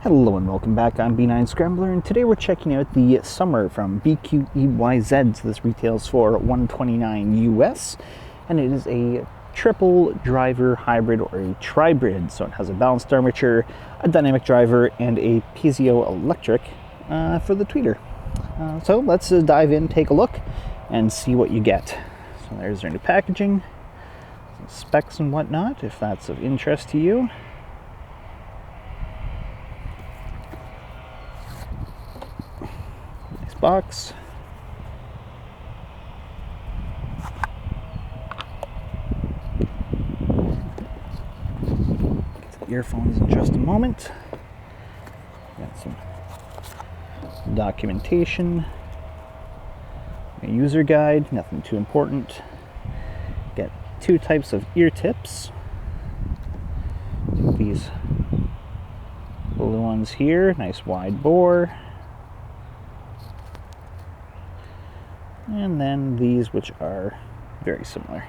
Hello and welcome back. I'm B9 Scrambler, and today we're checking out the Summer from BQEYZ. So this retails for $129 US, and it is a triple driver hybrid or a tribrid. So it has a balanced armature, a dynamic driver, and a piezoelectric for the tweeter. So let's dive in, take a look, and see what you get. So there's their new packaging, some specs and whatnot, if that's of interest to you. Box. Get to the earphones in just a moment. Got some documentation, a user guide, nothing too important. Got two types of ear tips. These blue ones here, nice wide bore. And then these, which are very similar.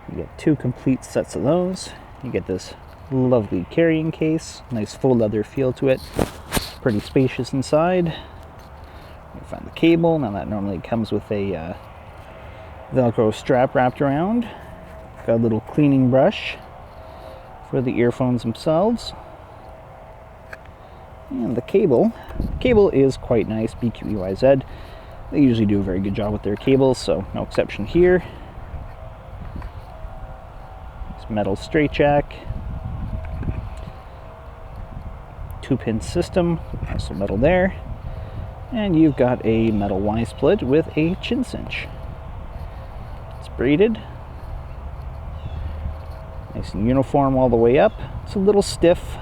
You get two complete sets of those. You get this lovely carrying case, nice full leather feel to it, pretty spacious inside. You find the cable. Now that normally comes with a Velcro strap wrapped around. Got a little cleaning brush for the earphones themselves. And the cable is quite nice. BQEYZ, they usually do a very good job with their cables, so no exception here. This metal straight jack, 2-pin system, also metal there, and you've got a metal Y-split with a chin cinch. It's braided, nice and uniform all the way up. It's a little stiff,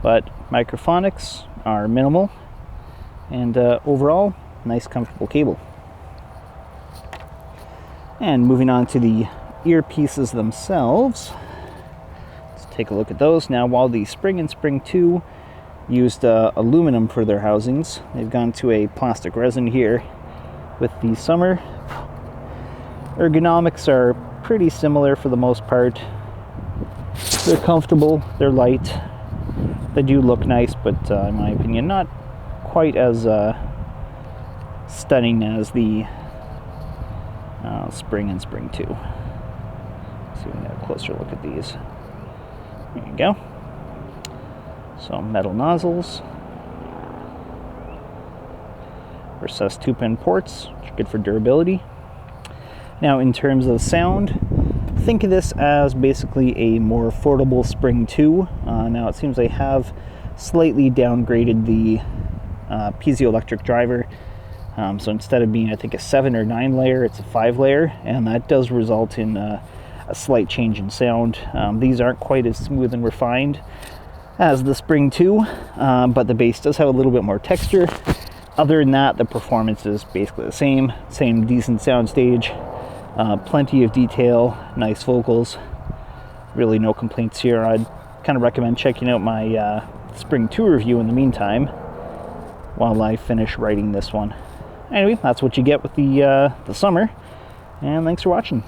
but microphonics are minimal, and overall, nice comfortable cable. And moving on to the earpieces themselves, let's take a look at those. Now, while the Spring and Spring 2 used aluminum for their housings, they've gone to a plastic resin here with the Summer. Ergonomics are pretty similar for the most part. They're comfortable, they're light. They do look nice, but in my opinion, not quite as stunning as the Spring and Spring 2. Let's see if we can get a closer look at these. There you go. So metal nozzles, recessed 2-pin ports, which are good for durability. Now, in terms of sound, think of this as basically a more affordable Spring 2. Now it seems they have slightly downgraded the piezoelectric driver. So instead of being, I think, a 7 or 9 layer, it's a 5 layer, and that does result in a slight change in sound. These aren't quite as smooth and refined as the Spring 2, but the bass does have a little bit more texture. Other than that, the performance is basically the same decent sound stage. Plenty of detail, nice vocals, really no complaints here. I'd kind of recommend checking out my Spring 2 review in the meantime while I finish writing this one. Anyway, that's what you get with the Summer, and thanks for watching.